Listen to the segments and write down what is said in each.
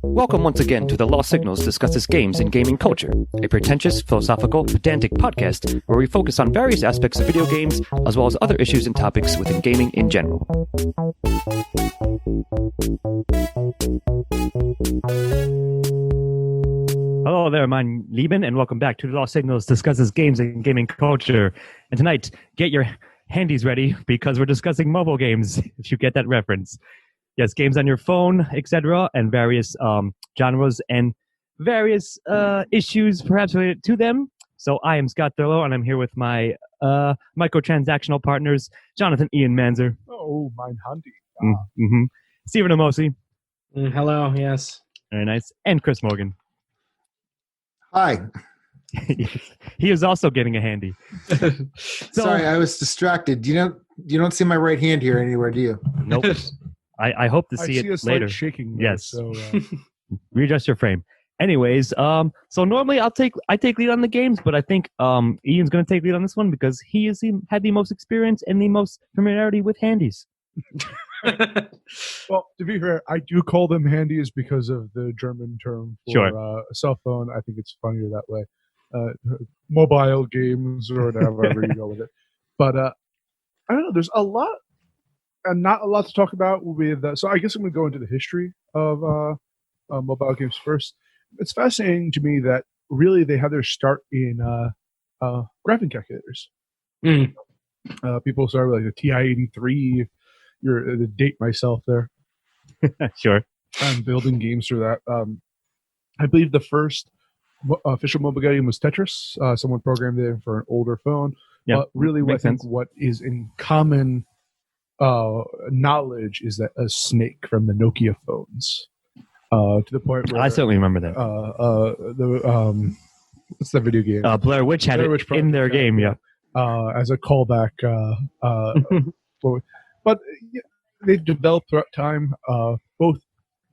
Welcome once again to The Lost Signals discusses games and gaming culture, a pretentious, philosophical, pedantic podcast where we focus on various aspects of video games as well as other issues and topics within gaming in general. Hello there, mein Lieben, and welcome back to The Lost Signals discusses games and gaming culture. And tonight, get your handies ready because we're discussing mobile games, if you get that reference. Yes, games on your phone, etc., and various genres and various issues perhaps related to them. So I am Scott Thurlow, and I'm here with my microtransactional partners, Jonathan Ian Manzer. Oh, mein Handy. Stephen Amosi. Hello, yes. Very nice. And Chris Morgan. Hi. He is also getting a handy. Sorry, I was distracted. You don't see my right hand here anywhere, do you? Nope. I hope to see it a slight later. Shaking there, yes. So, readjust your frame. Anyways, so normally I take lead on the games, but I think Ian's going to take lead on this one because he had the most experience and the most familiarity with handies. Well, to be fair, I do call them handies because of the German term for a cell phone. I think it's funnier that way. Mobile games or whatever you go with it. But I don't know. There's a lot. And not a lot to talk about with. So I guess I'm going to go into the history of mobile games first. It's fascinating to me that really they had their start in graphing calculators. People started with like the TI-83. You're to date myself there. Sure. I'm building games through that. I believe the first official mobile game was Tetris. Someone programmed it for an older phone. Yeah, but really, what is in common knowledge is that a snake from the Nokia phones, to the point where I certainly remember that. What's the video game? Blair Witch had it in their game, yeah. As a callback. But they've developed throughout time, both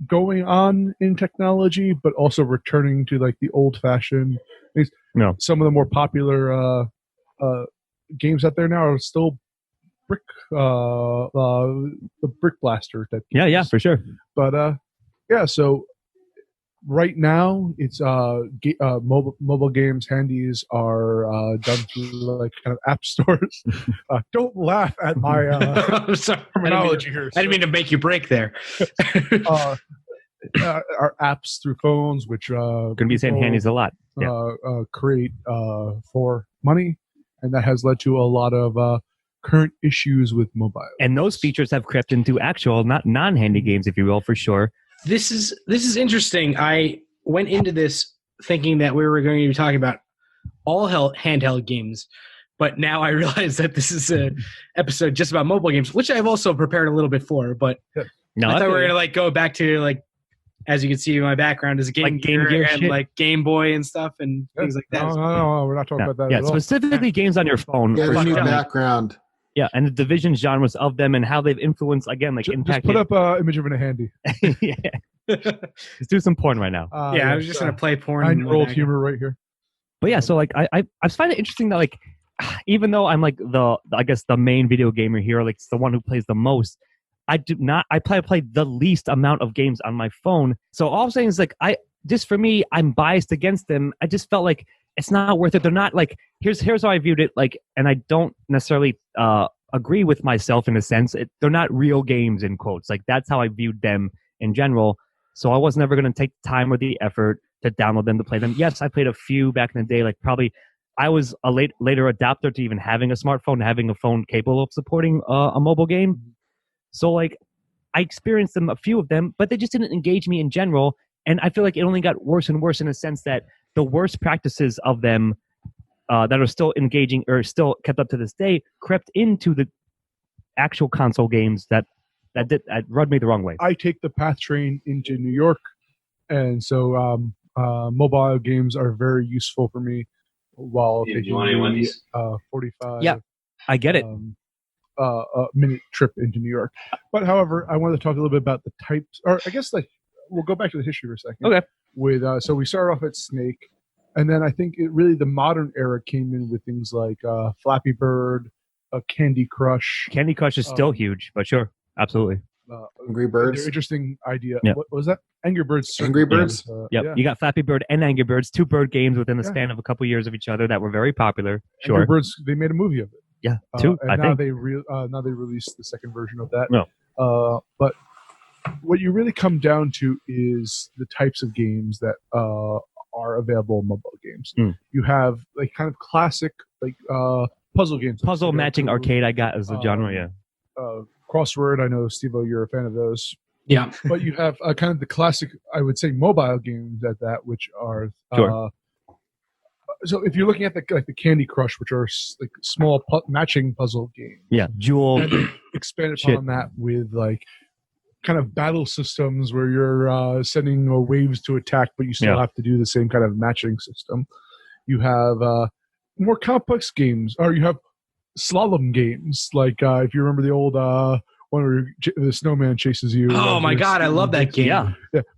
going on in technology, but also returning to like the old-fashioned. Some of the more popular games out there now are still brick, the brick blaster type games. Yeah, for sure. But so right now it's mobile games handies are done through like kind of app stores. Don't laugh at my terminology here. I didn't mean to make you break there. Are apps through phones, which going to be saying handies a lot. Create for money, and that has led to a lot of current issues with mobile. And those features have crept into actual, not non-handy games, if you will, for sure. This is interesting. I went into this thinking that we were going to be talking about all handheld games, but now I realize that this is an episode just about mobile games, which I've also prepared a little bit for. But no, I thought we were going to go back to as you can see in my background is Game Gear and shit. Game Boy and stuff and things like that. No, we're not talking about that at all. Specifically games on your phone. Yeah, the new background. Yeah, and the division genres of them and how they've influenced, again, impacted. Just put up an image of a handy. Yeah. Let's do some porn right now. I was just going to play porn. 9-year-old humor right here. But yeah, so I find it interesting that even though I'm the main video gamer here, it's the one who plays the most, I play the least amount of games on my phone. So all I'm saying is for me, I'm biased against them. I just felt like it's not worth it. They're not here's how I viewed it, and I don't necessarily agree with myself in a sense. They're not real games in quotes. That's how I viewed them in general. So I was never going to take the time or the effort to download them to play them. Yes, I played a few back in the day. Probably I was a later adapter to even having a smartphone, having a phone capable of supporting a mobile game. So I experienced a few of them, but they just didn't engage me in general. And I feel like it only got worse and worse in a sense that the worst practices of them that are still engaging or still kept up to this day crept into the actual console games that rubbed me the wrong way. I take the PATH train into New York, and so mobile games are very useful for me while taking a 45 I get it. Minute trip into New York. But however, I wanted to talk a little bit about the types, or I guess we'll go back to the history for a second. Okay. With so we started off at Snake, And then I think the modern era came in with things like Flappy Bird, Candy Crush. Candy Crush is still huge, but sure, absolutely. Angry Birds. They're interesting idea. Yep. What was that? Angry Birds. Angry Birds. Yep. You got Flappy Bird and Angry Birds, two bird games within the span of a couple years of each other that were very popular. Sure. Angry Birds. They made a movie of it. Yeah, two. And now they released the second version of that. No. But what you really come down to is the types of games that are available in mobile games. You have like kind of classic like puzzle games. Puzzle matching arcade I got as a genre, Crossword, I know, Steve-O, you're a fan of those. Yeah. But you have kind of the classic, I would say, mobile games at that, which are... Sure. So if you're looking at the Candy Crush, which are like small matching puzzle games. Yeah, Jewel. And expand upon that with like kind of battle systems where you're sending waves to attack, but you still have to do the same kind of matching system. You have more complex games, or you have slalom games, like if you remember the old one where the snowman chases you. Oh my god, I love that game. Yeah,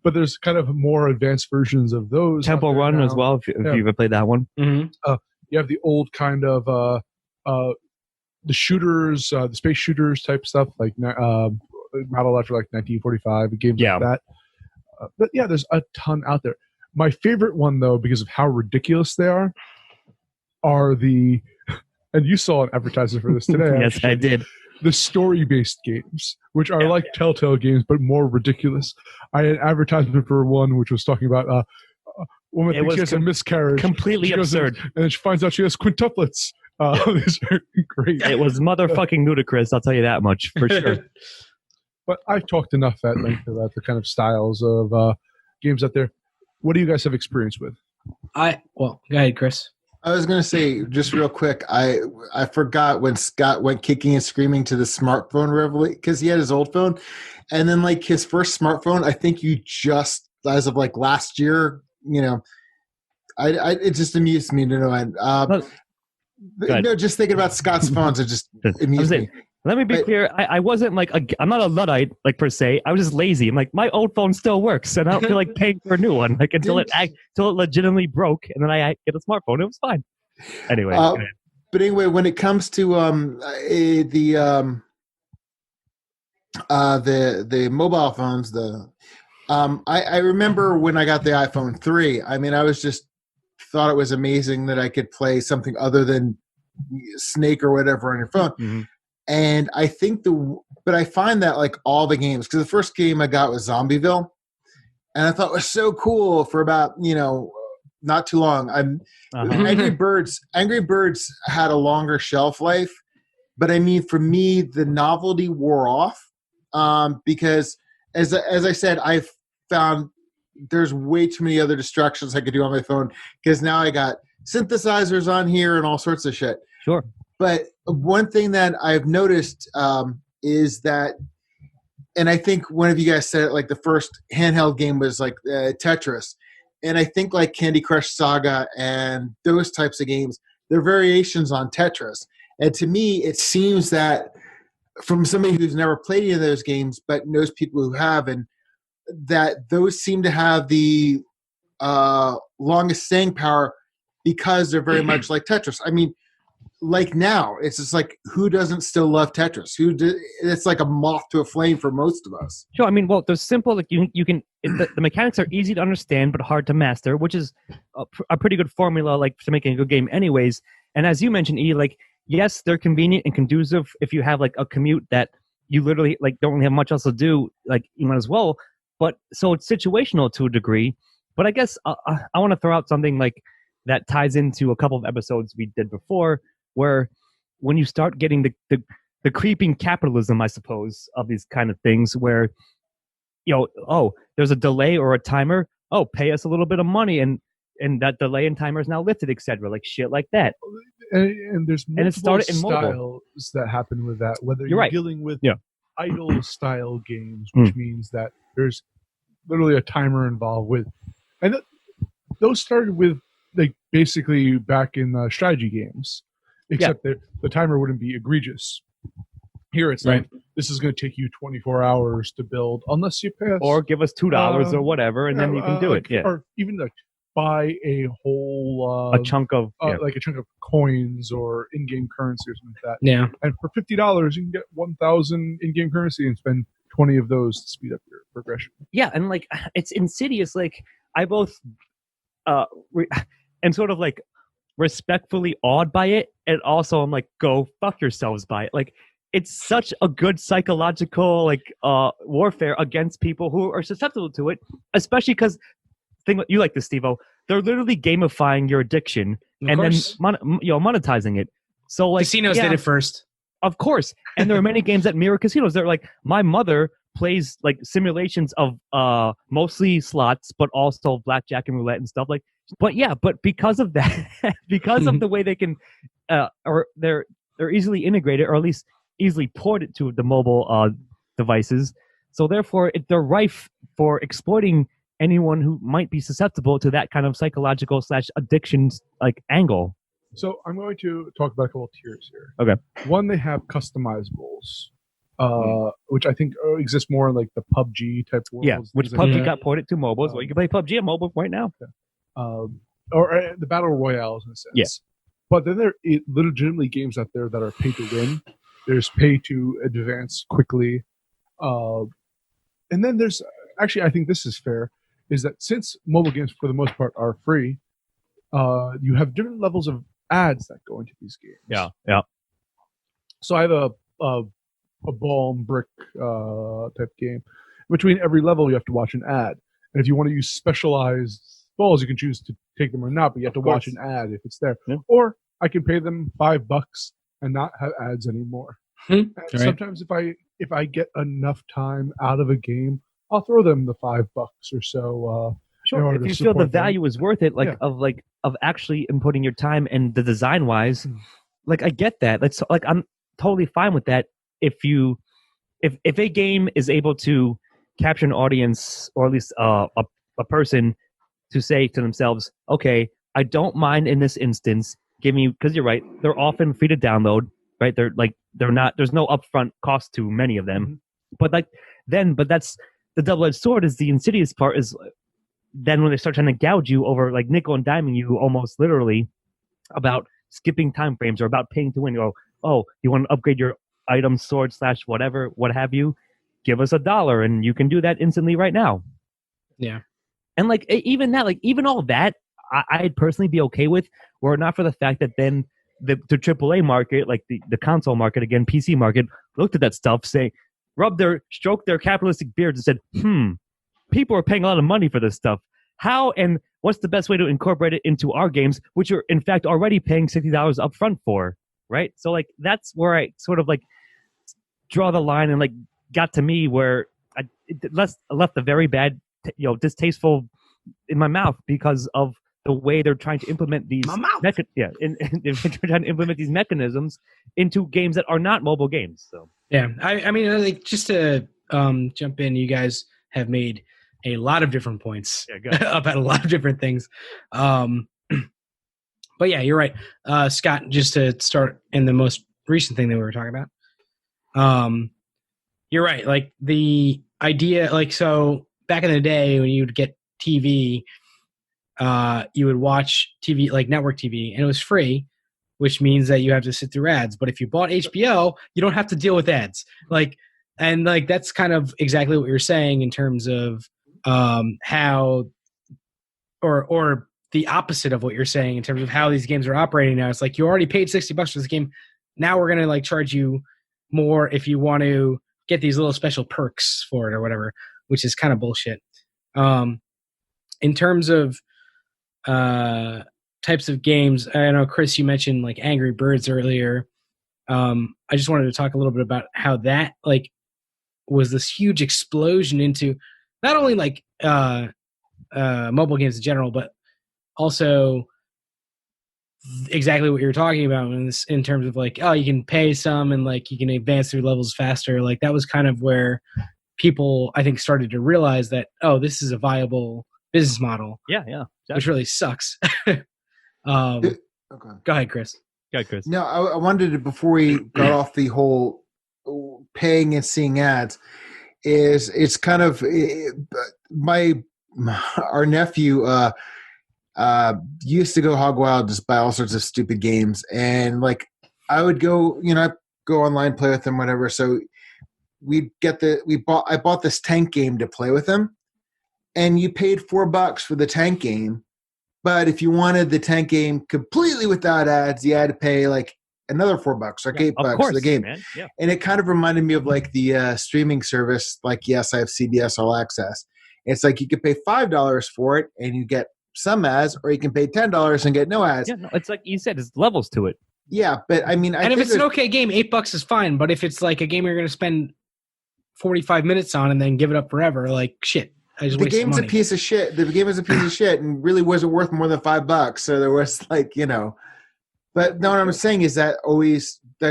but there's kind of more advanced versions of those. Temple Run as well, if you've ever played that one. Mm-hmm. You have the old kind of the shooters, the space shooters type stuff, like modeled after like 1945 games like that. But yeah, there's a ton out there. My favorite one, though, because of how ridiculous they are the, and you saw an advertisement for this today. Yes, I did. The story-based games, which are like Telltale games, but more ridiculous. I had an advertisement for one which was talking about a woman thinks she has a miscarriage. Completely absurd. And then she finds out she has quintuplets. These are great. It was motherfucking ludicrous, I'll tell you that much, for sure. But I've talked enough at length about the kind of styles of games out there. What do you guys have experience with? Go ahead, Chris. I was going to say, just real quick, I forgot when Scott went kicking and screaming to the smartphone revelation, because he had his old phone. And then, like, his first smartphone, I think you just, as of, like, last year, it just amused me to know. No, just thinking about Scott's phones, it just amused me. Let me be clear. I wasn't like I'm not a Luddite like per se. I was just lazy. I'm like, my old phone still works, and I don't feel like paying for a new one. Like until it legitimately broke, and then I get a smartphone. It was fine. Anyway. But anyway, when it comes to the mobile phones, I remember when I got the iPhone 3. I mean, I was just thought it was amazing that I could play something other than Snake or whatever on your phone. Mm-hmm. And I think but I find that like all the games, because the first game I got was Zombieville, and I thought it was so cool for about, not too long. Angry Birds had a longer shelf life, but I mean, for me, the novelty wore off, because as I said, I've found there's way too many other distractions I could do on my phone, because now I got synthesizers on here and all sorts of shit. Sure. But one thing that I've noticed is that, and I think one of you guys said it, like the first handheld game was like Tetris. And I think like Candy Crush Saga and those types of games, they're variations on Tetris. And to me, it seems that from somebody who's never played any of those games but knows people who have, and that those seem to have the longest staying power because they're very much like Tetris. I mean, like now, it's just like, who doesn't still love Tetris? It's like a moth to a flame for most of us. Sure. I mean, well, they're simple. Like you can. The mechanics are easy to understand but hard to master, which is a pretty good formula, like to making a good game, anyways. And as you mentioned, E, like yes, they're convenient and conducive if you have like a commute that you literally like don't really have much else to do. Like you might as well. But so it's situational to a degree. But I guess I want to throw out something like that ties into a couple of episodes we did before, where when you start getting the creeping capitalism, I suppose, of these kind of things where, there's a delay or a timer. Oh, pay us a little bit of money and that delay and timer is now lifted, etc. Like shit like that. And there's multiple styles mobile that happen with that, whether you're dealing with idle style games, which means that there's literally a timer involved with. And those started with like basically back in strategy games. Except that the timer wouldn't be egregious. Here it's like, this is going to take you 24 hours to build, unless you pass. Or give us $2 or whatever, and then you can do it. Yeah. Or even like buy a whole a chunk of like a chunk of coins or in-game currency or something like that. Yeah. And for $50, you can get 1,000 in-game currency and spend 20 of those to speed up your progression. Yeah, and like it's insidious. Like I both am sort of like respectfully awed by it, and also I'm like, go fuck yourselves by it. Like it's such a good psychological like warfare against people who are susceptible to it, especially because you like this, Steve-O, they're literally gamifying your addiction and then monetizing it. So like casinos did it first. Of course. And there are many games that mirror casinos. They're like, my mother plays like simulations of mostly slots, but also blackjack and roulette and stuff. Like, but because of that, because of the way they can, or they're easily integrated, or at least easily ported to the mobile devices. So therefore, they're rife for exploiting anyone who might be susceptible to that kind of psychological / addictions like angle. So I'm going to talk about a couple of tiers here. Okay. One, they have customizables, which I think exist more in like the PUBG type worlds. Yeah, which PUBG got ported to mobile, so you can play PUBG on mobile right now. Or the battle royales in a sense. Yeah. But then there are legitimately games out there that are pay to win. There's pay to advance quickly. And then there's, actually, I think this is fair, is that since mobile games for the most part are free, you have different levels of ads that go into these games. Yeah. So I have a ball and brick type game. Between every level, you have to watch an ad. And if you want to use specialized balls, you can choose to take them or not, but you have to watch an ad if it's there. Yeah. Or I can pay them $5 and not have ads anymore. Right. Sometimes if I get enough time out of a game, I'll throw them the $5 or so. Sure, if you feel the value is worth it, of actually inputting your time and the design wise, like I get that. That's like I'm totally fine with that. If a game is able to capture an audience, or at least a person to say to themselves, okay, I don't mind in this instance, give me, because you're right, they're often free to download, right? They're not. There's no upfront cost to many of them, but that's the double-edged sword. Is the insidious part is. Then when they start trying to gouge you over like nickel and diming you almost literally about skipping time frames or about paying to win, you go, oh, you want to upgrade your item, sword / whatever, what have you, give us $1 and you can do that instantly right now. Yeah. And like even that, like even all that, I'd personally be okay with, were it not for the fact that then the AAA market, like the console market, again, PC market, looked at that stuff, stroked their capitalistic beards and said, people are paying a lot of money for this stuff. How and what's the best way to incorporate it into our games, which are in fact already paying $60 up front for, right? So like that's where I sort of like draw the line and like got to me where I left a very bad, distasteful in my mouth because of the way they're trying to implement these. They're trying to implement these mechanisms into games that are not mobile games. So yeah, I mean, like just to jump in, you guys have made a lot of different points about a lot of different things. But yeah, you're right. Scott, just to start in the most recent thing that we were talking about. You're right. Like the idea, like, so back in the day when you'd get TV, you would watch TV, like network TV, and it was free, which means that you have to sit through ads. But if you bought HBO, you don't have to deal with ads. And that's kind of exactly what you're saying in terms of how, or the opposite of what you're saying in terms of how these games are operating now. It's like you already paid $60 for this game. Now we're gonna like charge you more if you want to get these little special perks for it or whatever, which is kind of bullshit. In terms of types of games, I know Chris, you mentioned like Angry Birds earlier. I just wanted to talk a little bit about how that like was this huge explosion into not only like mobile games in general, but also exactly what you're talking about in terms of like, oh, you can pay some and like you can advance through levels faster. Like that was kind of where people, I think, started to realize that, oh, this is a viable business model. Yeah, exactly. Which really sucks. Okay. Go ahead, Chris. No, I wanted to, before we got off the whole paying and seeing ads, it's kind of our nephew. used to go hog wild, just buy all sorts of stupid games, and like I would go, go online, play with them, whatever. So I bought this tank game to play with them, and you paid $4 for the tank game, but if you wanted the tank game completely without ads, you had to pay like another $4 or $8 for the game. Man. Yeah. And it kind of reminded me of like the streaming service. Like, yes, I have CBS All Access. It's like you could pay $5 for it and you get some ads, or you can pay $10 and get no ads. Yeah, no, it's like you said, there's levels to it. Yeah, but I mean, if it's an okay game, $8 is fine. But if it's like a game you're going to spend 45 minutes on and then give it up forever, like shit. The game's a piece of shit. The game is a piece of shit, and really wasn't worth more than $5. So there was like, But no, what I'm saying is that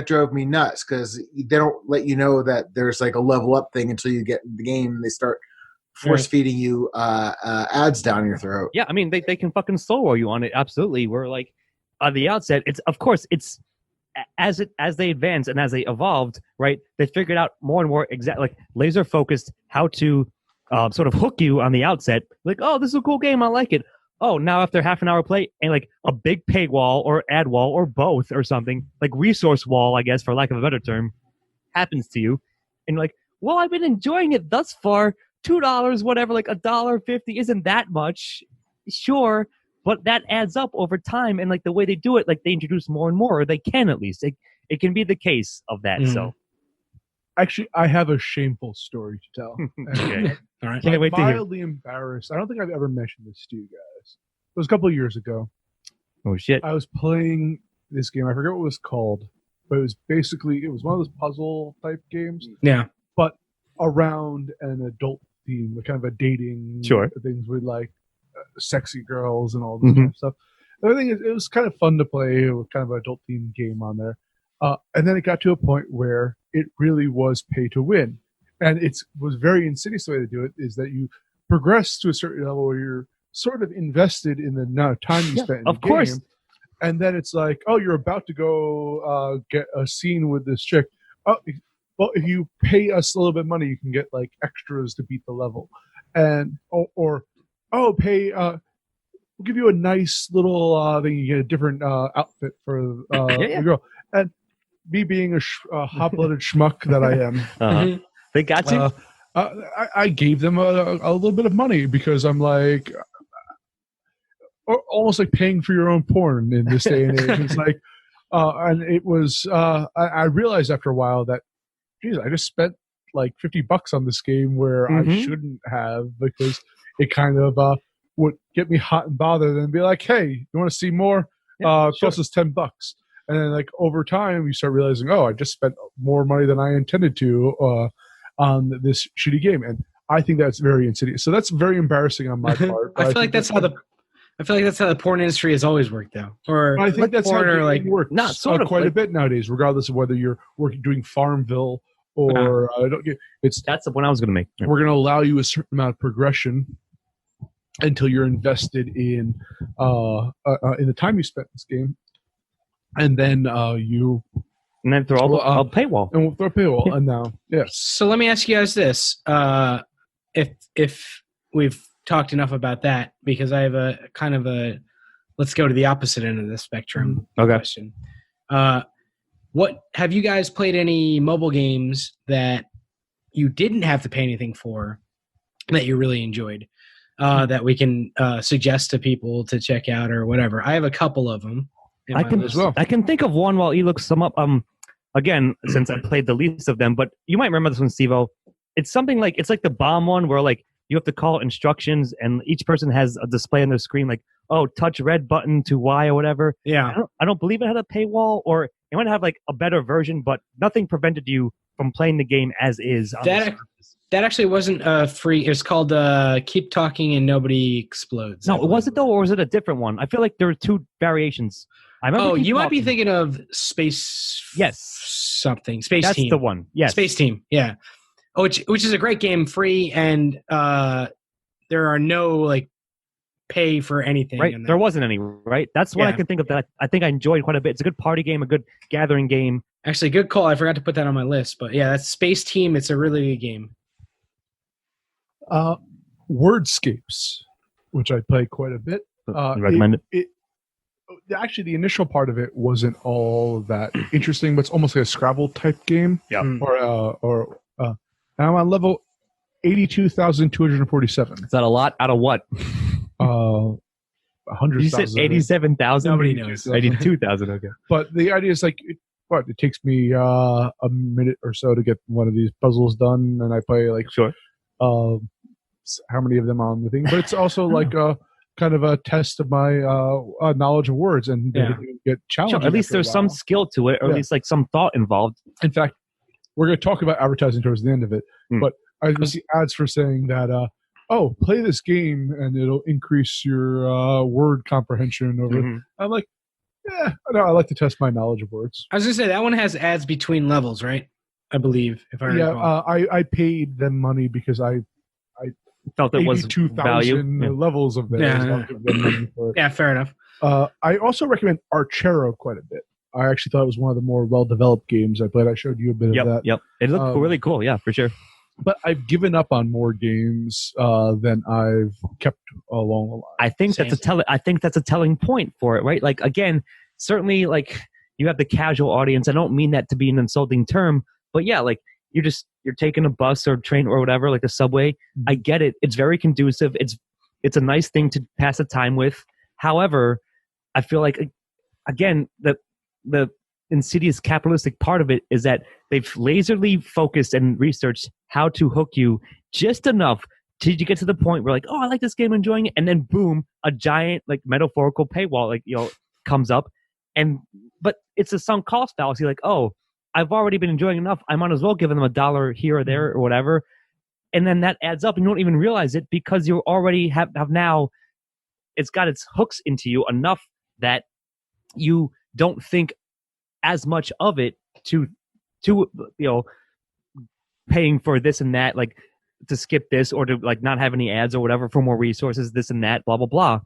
drove me nuts, because they don't let you know that there's like a level up thing until you get in the game and they start force feeding you ads down your throat. Yeah, I mean they can fucking stonewall you on it. Absolutely. We're like at the outset, it's as they advance and as they evolved, right? They figured out more and more like laser focused how to sort of hook you on the outset. Like, oh, this is a cool game, I like it. Oh, now after half an hour play, and like a big paywall or ad wall or both or something, like resource wall, I guess, for lack of a better term, happens to you. And you're like, well, I've been enjoying it thus far. $2, whatever, like $1.50 isn't that much. Sure. But that adds up over time. And like the way they do it, like they introduce more and more, or they can at least. It can be the case of that. So. Actually, I have a shameful story to tell. Okay. All right. Can't wait to hear. Mildly embarrassed. I don't think I've ever mentioned this to you guys. It was a couple of years ago. Oh, shit. I was playing this game. I forget what it was called, but it was one of those puzzle type games. Yeah. But around an adult theme, kind of a dating things with like sexy girls and all this kind of stuff. The other thing is, it was kind of fun to play with kind of an adult themed game on there. And then it got to a point where it really was pay to win. And it was very insidious. The way to do it is that you progress to a certain level where you're sort of invested in the amount of time you spent in the game. And then it's like, oh, you're about to go get a scene with this chick. Oh, well, if you pay us a little bit of money, you can get like extras to beat the level. And we'll give you a nice little thing. You get a different outfit for the girl. And me being a hot-blooded schmuck that I am, they got you. I gave them a little bit of money, because I'm like, almost like paying for your own porn in this day and age. It's like, and it was. I realized after a while that, geez, I just spent like $50 on this game where I shouldn't have, because it kind of would get me hot and bothered and be like, hey, you want to see more? Cost us $10. And then, like, over time, you start realizing, oh, I just spent more money than I intended to on this shitty game. And I think that's very insidious. So that's very embarrassing on my part. I feel like that's how the porn industry has always worked, though. Or I think that's how it works. Not sort of quite a bit nowadays, regardless of whether you're doing Farmville or that's the point I was going to make. We're going to allow you a certain amount of progression until you're invested in the time you spent in this game. And then throw a paywall. And we'll throw a paywall. Yeah. And now, yes. So let me ask you guys this: if we've talked enough about that, because I have a kind of a let's go to the opposite end of the spectrum question. What have you guys played any mobile games that you didn't have to pay anything for that you really enjoyed that we can suggest to people to check out or whatever? I have a couple of them. I can think of one while he looks some up. Again, since I played the least of them, but you might remember this one, Steve-O. It's something like it's like the bomb one where like you have to call instructions and each person has a display on their screen like, oh, touch red button to Y or whatever. Yeah. I don't believe it had a paywall, or it might have like a better version, but nothing prevented you from playing the game as is. That actually wasn't free. It's called Keep Talking and Nobody Explodes. No, was it though, or was it a different one? I feel like there were two variations. I remember. Oh, you might be thinking of Space. Yes. Something. Space That's Team. That's the one. Yes. Space Team. Yeah. Oh, which is a great game, free, and there are no like pay for anything. Right. There wasn't any. Right. That's what I can think of that I think I enjoyed quite a bit. It's a good party game, a good gathering game. Actually, good call. I forgot to put that on my list, but yeah, that's Space Team. It's a really good game. Wordscapes, which I play quite a bit. You recommend it? Actually, the initial part of it wasn't all that interesting, but it's almost like a Scrabble type game. Yeah. I'm on level 82,247. Is that a lot out of what? 100,000. You said 87,000? Nobody knows. 82,000, okay. But the idea is like, it takes me a minute or so to get one of these puzzles done, and I play like Sure. how many of them on the thing. But it's also like a kind of a test of my knowledge of words, and get challenged. Sure, at least there's some skill to it, or at least like some thought involved. In fact, we're going to talk about advertising towards the end of it, but I see ads for saying that, play this game and it'll increase your word comprehension over. I'm like, no, I like to test my knowledge of words. I was going to say, that one has ads between levels, right? I believe, if I recall. I paid them money because I felt it was 82,000 levels of theirs. I'll give them money for it. Yeah, fair enough. I also recommend Archero quite a bit. I actually thought it was one of the more well-developed games I played. I showed you a bit of that. Yep, it looked really cool. Yeah, for sure. But I've given up on more games than I've kept along the line. I think that's a telling point for it, right? Like, again, certainly, like, you have the casual audience. I don't mean that to be an insulting term, but yeah, like, you're taking a bus or train or whatever, like a subway. I get it. It's very conducive. It's a nice thing to pass the time with. However, I feel like, again, the insidious capitalistic part of it is that they've laserly focused and researched how to hook you just enough till you get to the point where, like, oh, I like this game, enjoying it, and then boom, a giant, like, metaphorical paywall, like, comes up, but it's a sunk cost fallacy. Like, oh, I've already been enjoying enough, I might as well give them $1 here or there or whatever, and then that adds up, and you don't even realize it because you already have now. It's got its hooks into you enough that you don't think as much of it to paying for this and that, like, to skip this or to, like, not have any ads or whatever for more resources, this and that, blah blah blah.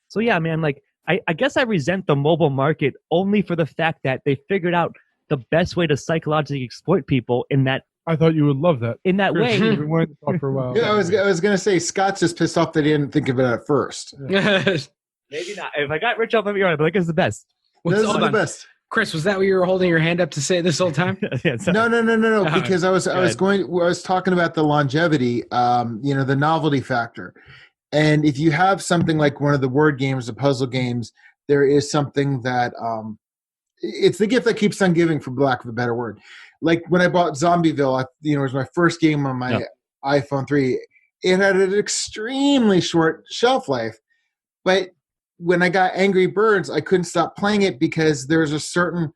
So yeah, man, like, I guess I resent the mobile market only for the fact that they figured out the best way to psychologically exploit people in that. I thought you would love that. In that way. We've been wanting to talk for a while. Yeah, I was going to say, Scott's just pissed off that he didn't think of it at first. Maybe not. If I got rich off of it, I'd be like, it's the best. This is the best. Chris, was that what you were holding your hand up to say this whole time? No. Because I was talking about the longevity, the novelty factor. And if you have something like one of the word games, the puzzle games, there is something that it's the gift that keeps on giving, for lack of a better word. Like when I bought Zombieville, it was my first game on my iPhone 3. It had an extremely short shelf life, but when I got Angry Birds, I couldn't stop playing it because there's a certain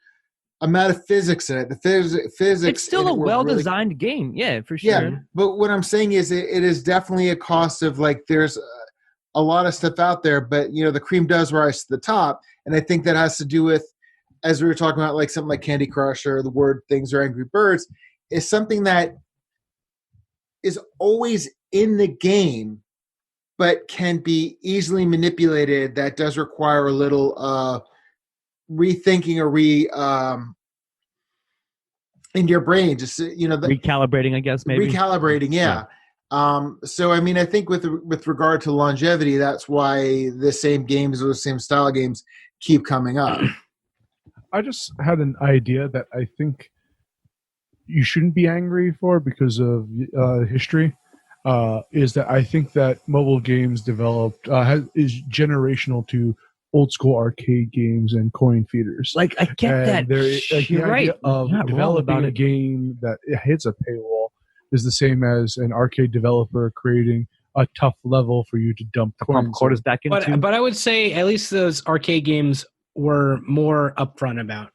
amount of physics in it. The physics. It's still a well-designed game, yeah, for sure. Yeah, but what I'm saying is, it is definitely a cost of, like, there's a lot of stuff out there, but the cream does rise to the top, and I think that has to do with, as we were talking about, like something like Candy Crush or the word things or Angry Birds, is something that is always in the game, but can be easily manipulated. That does require a little rethinking or in your brain, just recalibrating, I guess, maybe recalibrating. Yeah. So I mean, I think with regard to longevity, that's why the same games or the same style games keep coming up. I just had an idea that I think you shouldn't be angry for because of history. Is that I think that mobile games developed is generational to old school arcade games and coin feeders. Like, I get that. You're right. Of developing a game that hits a paywall is the same as an arcade developer creating a tough level for you to dump quarters back into. But I would say at least those arcade games were more upfront about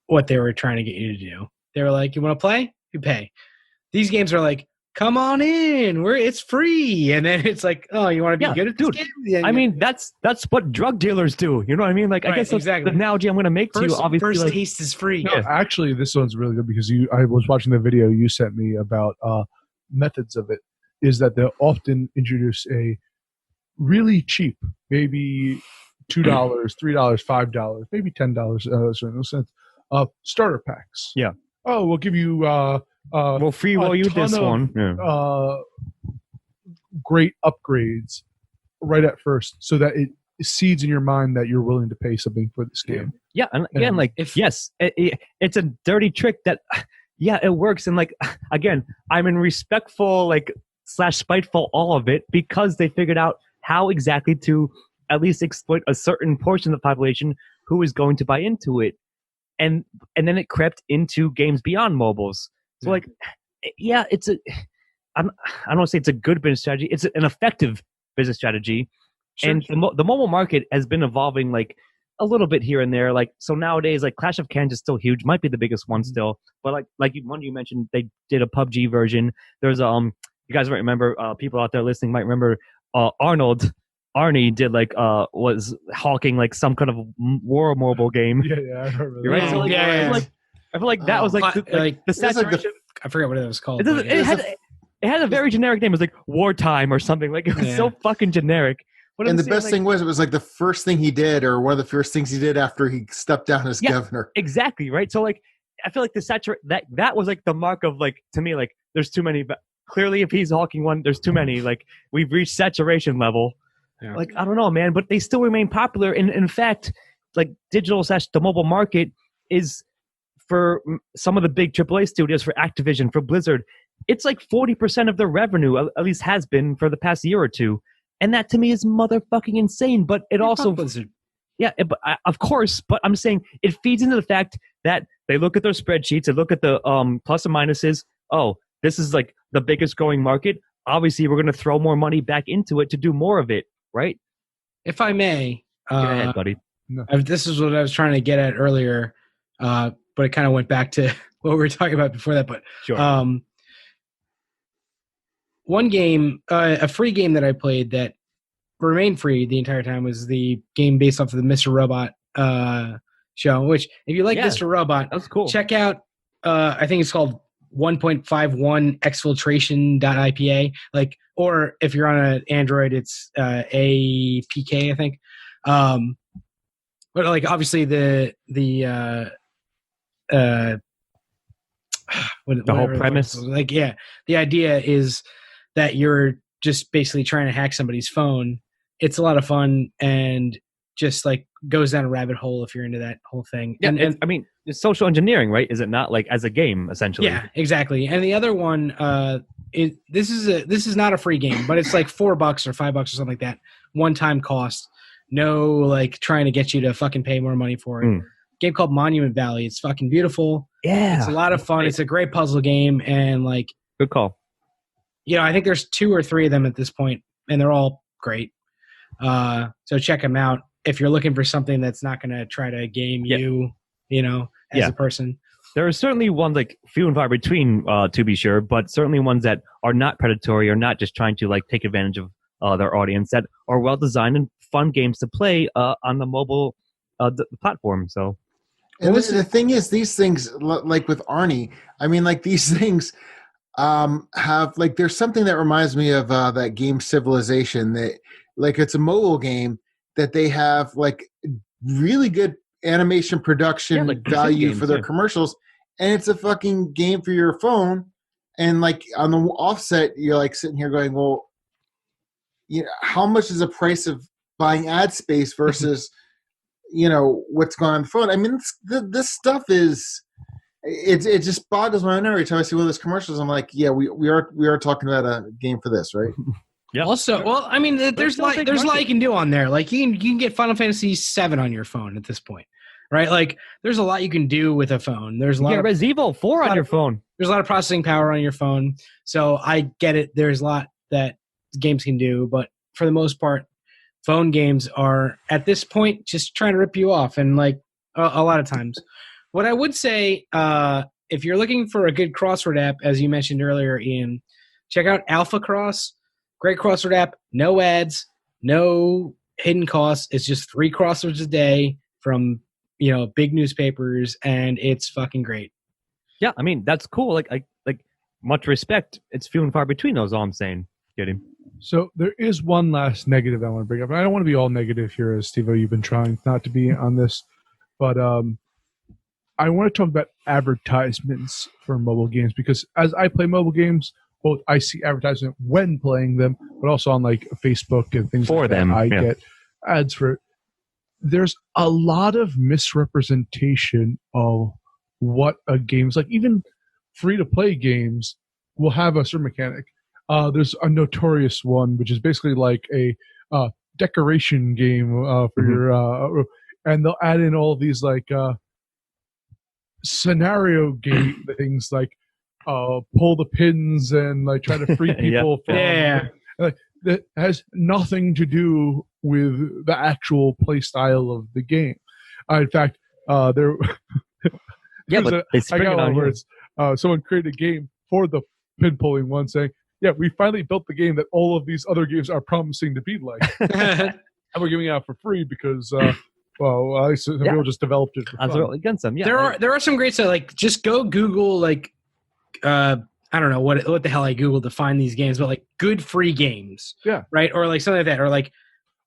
what they were trying to get you to do. They were like, you want to play? You pay. These games are like, come on in, it's free. And then it's like, oh, you want to be good at this game? Yeah, I mean, that's what drug dealers do. You know what I mean? Like, I guess that's exactly the analogy I'm going to make to you. Obviously, first taste is free. No, actually, this one's really good because I was watching the video you sent me about methods of it. Is that they'll often introduce a really cheap, maybe $2, $3, $5, maybe $10 in a certain sense, starter packs. Yeah. Oh, we'll give you we'll free roll you this one. Great upgrades right at first, so that it seeds in your mind that you're willing to pay something for this game. Yeah, and again, it's a dirty trick that, yeah, it works. And like, again, I'm in respectful / spiteful all of it because they figured out how exactly to at least exploit a certain portion of the population who is going to buy into it. And then it crept into games beyond mobiles. So like, yeah, I don't want to say it's a good business strategy. It's an effective business strategy. Sure. And the mobile market has been evolving like a little bit here and there. Like, so nowadays, like Clash of Clans is still huge, might be the biggest one still. But one you mentioned, they did a PUBG version. There's you guys might remember, people out there listening might remember Arnie did was hawking like some kind of war mobile game. Yeah, I remember that. Right? So, I feel like that was the saturation. I forget what it was called. It had a very generic name. It was like Wartime or something. Like, it was so fucking generic. And the best thing was, it was like the first thing he did, or one of the first things he did after he stepped down as governor. Exactly, right? So like, I feel like that was like the mark of like, to me, like, there's too many. But clearly, if he's hawking one, there's too many. Like, we've reached saturation level. Yeah. Like, I don't know, man, but they still remain popular. And in fact, like the mobile market is, for some of the big AAA studios, for Activision, for Blizzard, it's like 40% of their revenue, at least has been for the past year or two. And that to me is motherfucking insane. But it also, Blizzard. Yeah, of course. But I'm saying it feeds into the fact that they look at their spreadsheets, they look at the plus and minuses. Oh, this is like the biggest growing market. Obviously, we're going to throw more money back into it to do more of it, right? If I may, go ahead, buddy. This is what I was trying to get at earlier, but it kind of went back to what we were talking about before that. But sure. One game, a free game that I played that remained free the entire time was the game based off of the Mr. Robot show, which if you like Mr. Robot, that's cool. Check out, I think it's called 1.51 exfiltration.ipa, like, or if you're on an Android, it's APK, I think. But like, obviously the whole premise, like, the idea is that you're just basically trying to hack somebody's phone. It's a lot of fun and just like goes down a rabbit hole if you're into that whole thing. Yeah, and I mean, it's social engineering, right? Is it not, like, as a game essentially? Yeah, exactly. And the other one, this is not a free game, but it's like $4 or $5 or something like that, one-time cost. No, like, trying to get you to fucking pay more money for it. Game called Monument Valley. It's fucking beautiful. Yeah, it's a lot of fun. It's a great puzzle game, and like, good call. You know, I think there's 2 or 3 of them at this point, and they're all great. So check them out if you're looking for something that's not going to try to game you, you know, as a person. There are certainly ones, like, few and far between, to be sure, but certainly ones that are not predatory or not just trying to, like, take advantage of their audience, that are well designed and fun games to play on the mobile platform. So, and the thing is, these things, like with Arnie, I mean, like, these things have, like, there's something that reminds me of that game Civilization, that, like, it's a mobile game that they have, like, really good animation production, like, value games, for their commercials, and it's a fucking game for your phone. And, like, on the offset, you're like sitting here going, well, you know, how much is the price of buying ad space versus you know what's going on the phone? I mean, this stuff is, it just boggles my mind every time I see one of those commercials. I'm like, yeah, we are talking about a game for this, right? Yeah. Also, well, I mean, there's a lot you can do on there. Like, you can get Final Fantasy VII on your phone at this point, right? Like, there's a lot you can do with a phone. There's a lot of Resident Evil 4 on your phone. There's a lot of processing power on your phone. So I get it. There's a lot that games can do, but for the most part, phone games are at this point just trying to rip you off, and like a lot of times. What I would say, if you're looking for a good crossword app, as you mentioned earlier, Ian, check out Alpha Cross. Great crossword app. No ads, no hidden costs. It's just 3 crosswords a day from, you know, big newspapers, and it's fucking great. Yeah, I mean, that's cool. Like much respect. It's few and far between. Those, all I'm saying. Get him. So there is one last negative I want to bring up. And I don't want to be all negative here, as Steve-O, you've been trying not to be on this. But I want to talk about advertisements for mobile games, because as I play mobile games, both I see advertisement when playing them, but also on like Facebook and things for like them. that. I get ads for it. There's a lot of misrepresentation of what a game's like. Even free-to-play games will have a certain mechanic. There's a notorious one, which is basically like a decoration game for your, and they'll add in all these like scenario game things like pull the pins and like try to free people from. Like, that has nothing to do with the actual play style of the game. In fact, there. But they spring it on words. Someone created a game for the pin pulling one, saying, "Yeah, we finally built the game that all of these other games are promising to be like, and we're giving it out for free because." People just developed it for fun. Against them. Yeah, there are some great stuff. Like, just go Google like I don't know what the hell I Googled to find these games, but like good free games. Yeah. Right? Or like something like that. Or like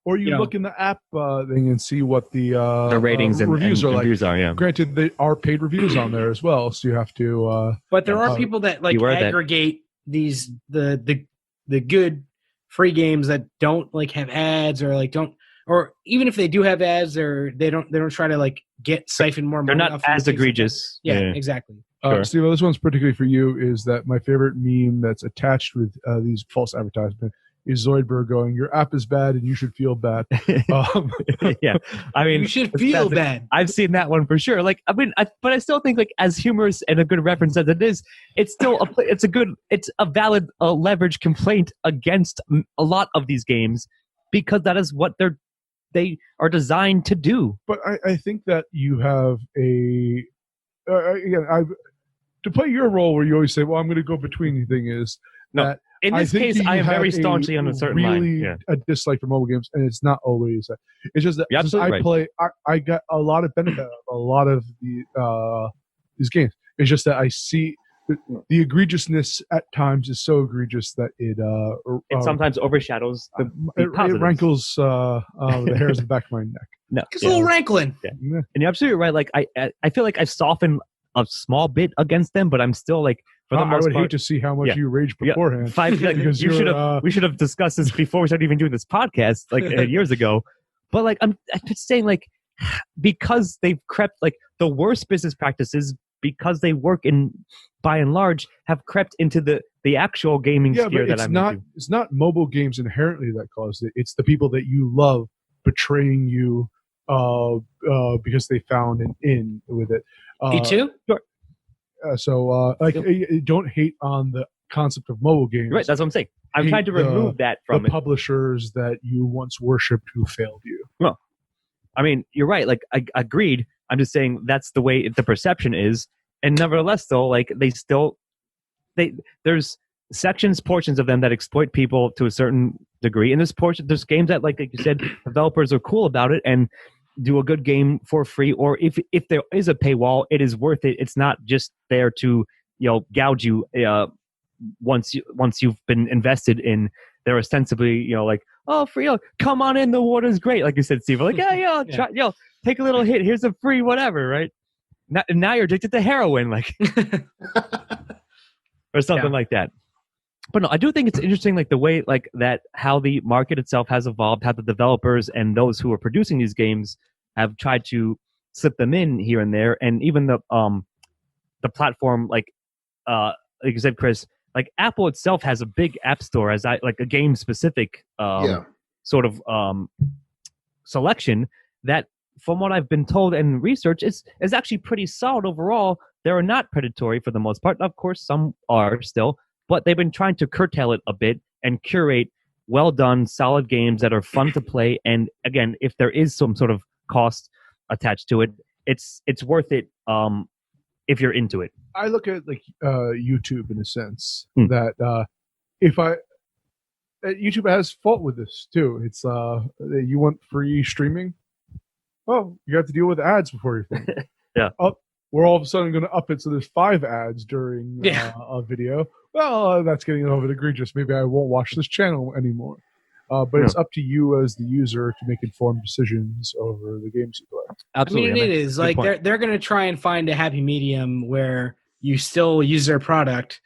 you look in the app thing and see what the ratings and reviews are like. Reviews are, yeah. Granted, there are paid reviews on there as well, so you have to but there are people that like aggregate these the good free games that don't like have ads or like don't, or even if they do have ads, they don't try to like siphon more money. They're not as egregious. Yeah, exactly. Sure. Steve, this one's particularly for you. Is that my favorite meme that's attached with these false advertisements is Zoidberg going, "Your app is bad and you should feel bad." Yeah, I mean, you should feel bad. I've seen that one for sure. Like, I mean, but I still think like as humorous and a good reference as it is, it's still it's a valid leverage complaint against a lot of these games because that is what they are designed to do. But I think that you have a again, to play your role where you always say, "Well, I'm going to go between." The thing is that in this case, I am very staunchly on a certain line. Yeah. A dislike for mobile games, and it's not always. It's just that since I play, I got a lot of benefit of a lot of these games. It's just that I see the egregiousness at times is so egregious that it sometimes overshadows the it rankles the hairs on the back of my neck. No, it's a little rankling. Yeah. And you're absolutely right. Like I feel like I've softened a small bit against them, but I'm still like for the most part. I would hate to see how much you rage beforehand. We should have discussed this before we started even doing this podcast like years ago. But like I'm just saying like because they've crept like the worst business practices because they work in by and large have crept into the actual gaming sphere that I'm into. It's not mobile games inherently that caused it. It's the people that you love betraying you because they found an in with it. Me too. Sure. Don't hate on the concept of mobile games. Right, that's what I'm saying. I'm trying to remove that from the publishers that you once worshipped who failed you. Well, I mean, you're right. Like, I agreed. I'm just saying that's the way the perception is. And nevertheless, though, like there's portions of them that exploit people to a certain degree. And there's games that, like you said, developers are cool about it and do a good game for free. Or if there is a paywall, it is worth it. It's not just there to gouge you once you've been invested in. They're ostensibly like, oh, free, come on in, the water's great, like you said, Steve. Like try, take a little hit. Here's a free whatever, right? Now you're addicted to heroin, like or something like that. But no, I do think it's interesting, like the way like that, how the market itself has evolved, how the developers and those who are producing these games have tried to slip them in here and there, and even the platform, like you said, Chris, like Apple itself has a big app store as like a game specific sort of selection that, from what I've been told and research, is actually pretty solid overall. They're not predatory for the most part. Of course, some are still, but they've been trying to curtail it a bit and curate well-done, solid games that are fun to play. And again, if there is some sort of cost attached to it, it's worth it if you're into it. I look at like YouTube in a sense that YouTube has fault with this too. It's you want free streaming. Oh, you have to deal with ads before you think. Yeah. Oh, we're all of a sudden going to up it so there's 5 ads during a video. Well, that's getting a little bit egregious. Maybe I won't watch this channel anymore. But it's up to you as the user to make informed decisions over the games you play. Absolutely. I mean, it is like they're going to try and find a happy medium where you still use their product,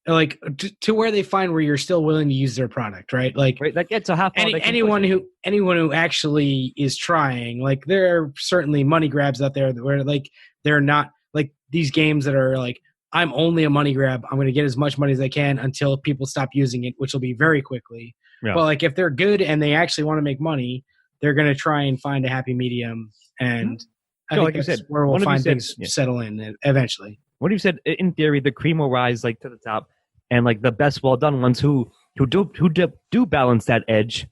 like to where they find where you're still willing to use their product, right? Like, right, that gets a half. Anyone who actually is trying, like, there are certainly money grabs out there where like they're not like these games that are like, I'm only a money grab. I'm going to get as much money as I can until people stop using it, which will be very quickly. Yeah. But like if they're good and they actually want to make money, they're going to try and find a happy medium. And I think like that's where we'll find things settle in eventually. What you said, in theory, the cream will rise like to the top, and like the best well done ones who do balance that edge,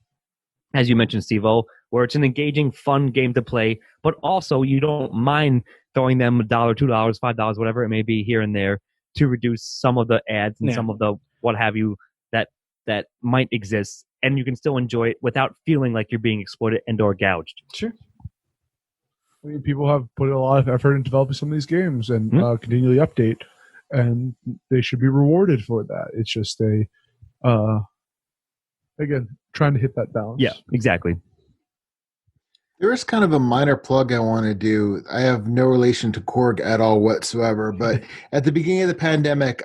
as you mentioned, Steve-O, where it's an engaging, fun game to play, but also you don't mind throwing them $1, $2, $5, whatever it may be here and there to reduce some of the ads and some of the what have you that might exist, and you can still enjoy it without feeling like you're being exploited and or gouged. Sure. I mean, people have put a lot of effort in developing some of these games and continually update, and they should be rewarded for that. It's just again, trying to hit that balance. Yeah, exactly. There is kind of a minor plug I want to do. I have no relation to Korg at all whatsoever, but at the beginning of the pandemic,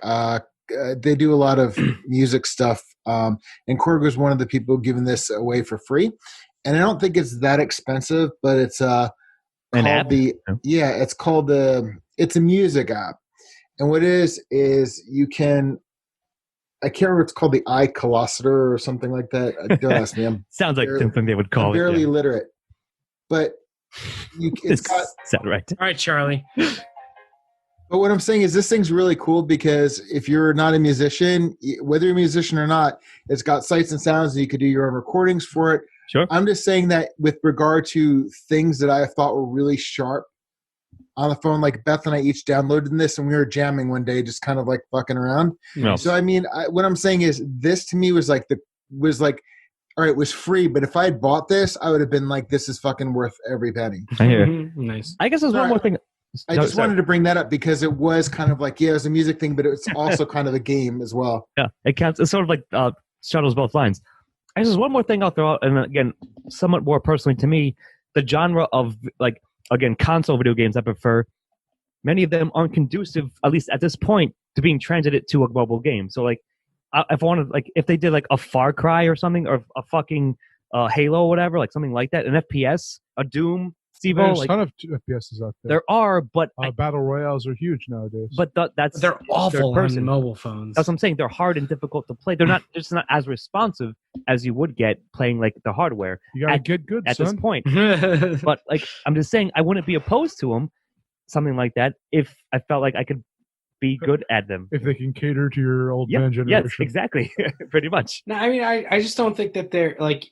they do a lot of music stuff, and Korg was one of the people giving this away for free. And I don't think it's that expensive, but it's an app? It's called it's a music app. And what it is you can, I can't remember, it's called the iColossator or something like that. Don't ask me. Sounds like something they would call I'm barely literate. But it's got... Sound right. All right, Charlie. But what I'm saying is this thing's really cool because if you're not a musician, whether you're a musician or not, it's got sights and sounds and you could do your own recordings for it. Sure. I'm just saying that with regard to things that I thought were really sharp on the phone, like Beth and I each downloaded this and we were jamming one day, just kind of like fucking around. No. So, I mean, what I'm saying is this to me was like, all right, it was free, but if I had bought this, I would have been like, this is fucking worth every penny. I hear. Nice. I guess there's one more thing. I just wanted to bring that up because it was kind of like, it was a music thing, but it's also kind of a game as well. Yeah, it counts. It's sort of like straddles both lines. I guess there's one more thing I'll throw out, and again, somewhat more personally to me, the genre of, like, again, console video games I prefer, many of them aren't conducive, at least at this point, to being transited to a mobile game. So, like, if I wanted, like, if they did, like, a Far Cry or something, or a fucking Halo or whatever, like something like that, an FPS, a Doom, Steve-O, there's like, a ton of FPSs out there. There are, but battle royales are huge nowadays. But they're awful on mobile phones. That's what I'm saying. They're hard and difficult to play. They're not just not as responsive as you would get playing like the hardware. You gotta get good at son. This point. But like I'm just saying, I wouldn't be opposed to them, something like that, if I felt like I could be good at them. If they can cater to your old man generation. Yes, exactly. Pretty much. No, I mean, I just don't think that they're like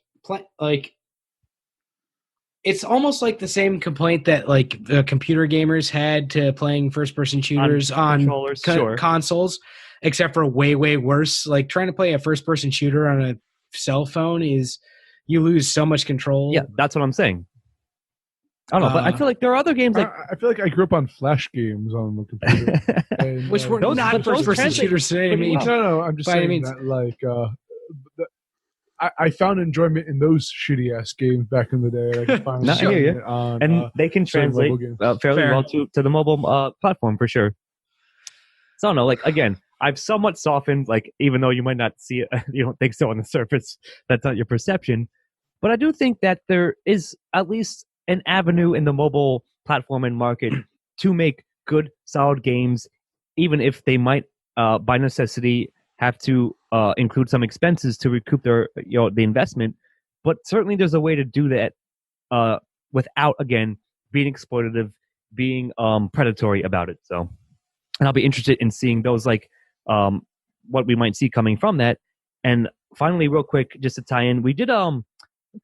it's almost like the same complaint that like computer gamers had to playing first-person shooters on consoles, except for way, way worse. Like trying to play a first-person shooter on a cell phone is you lose so much control. Yeah, that's what I'm saying. I don't know, but I feel like there are other games like I feel like I grew up on Flash games on the computer, and, which were not first-person shooters today. I mean, no, I'm just saying that like. I found enjoyment in those shitty ass games back in the day. I hear you. And they can translate fairly well to the mobile platform for sure. So I don't know, like again, I've somewhat softened, like even though you might not see it, you don't think so on the surface, that's not your perception. But I do think that there is at least an avenue in the mobile platform and market to make good, solid games, even if they might, by necessity, have to include some expenses to recoup their, the investment. But certainly there's a way to do that without, again, being exploitative, being predatory about it. So, and I'll be interested in seeing those, like what we might see coming from that. And finally, real quick, just to tie in, we did a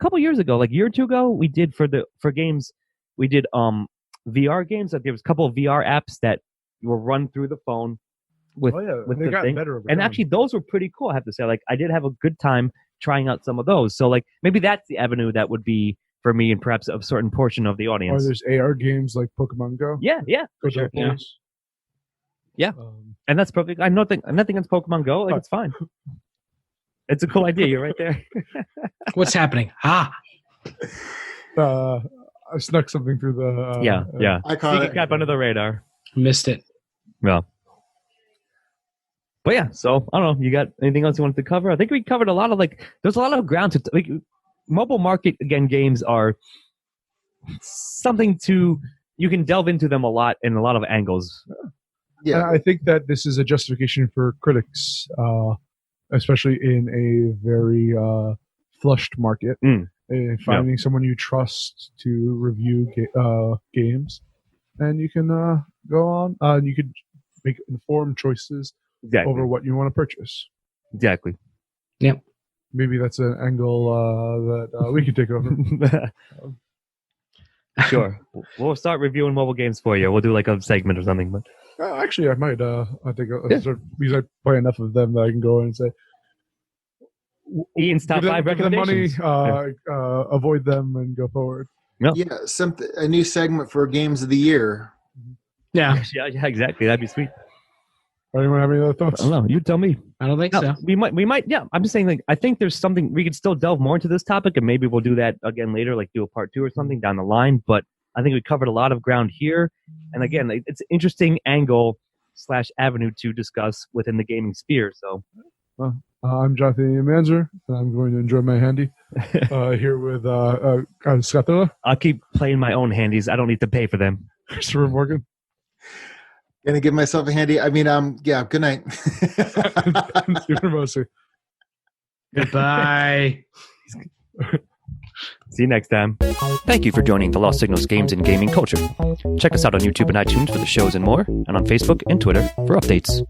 couple years ago, like a year or two ago, we did for games, we did VR games. Like there was a couple of VR apps that were run through the phone. With they the got thing. better over and time. Actually those were pretty cool, I have to say. Like I did have a good time trying out some of those, so like maybe that's the avenue that would be for me and perhaps a certain portion of the audience. Or there's AR games like Pokemon Go. Yeah, for sure. Yeah. And that's perfect. I nothing against Pokemon Go, like it's fine. It's a cool idea. You're right there. What's happening? I snuck something through the yeah I caught it. Cap under the radar. Missed it. Well, But yeah, so I don't know. You got anything else you wanted to cover? I think we covered a lot of there's a lot of ground to like. Mobile market again. Games are something you can delve into them a lot in a lot of angles. Yeah, I think that this is a justification for critics, especially in a very flushed market. Finding someone you trust to review games, and you can go on. You could make informed choices over what you want to purchase. Exactly. Yep. Maybe that's an angle that we could take over. Sure. We'll start reviewing mobile games for you. We'll do like a segment or something. But actually, I might. I think because I play enough of them that I can go in and say, Ian's top 5 recommendations. Give them money, avoid them, and go forward. Yep. Yeah, a new segment for Games of the Year. Yeah. Yeah, exactly. That'd be sweet. Anyone have any other thoughts? I don't know. You tell me. I don't think so. We might. Yeah, I'm just saying. I think there's something we could still delve more into this topic, and maybe we'll do that again later, like do a part 2 or something down the line. But I think we covered a lot of ground here, and again, it's an interesting angle / avenue to discuss within the gaming sphere. So, I'm Jonathan Manzer, and I'm going to enjoy my handy here with Scott Thiller. I'll keep playing my own handies. I don't need to pay for them. Christopher Morgan. Gonna give myself a handy. I mean, yeah. Good night. Goodbye. See you next time. Thank you for joining the Lost Signals Games and Gaming Culture. Check us out on YouTube and iTunes for the shows and more, and on Facebook and Twitter for updates.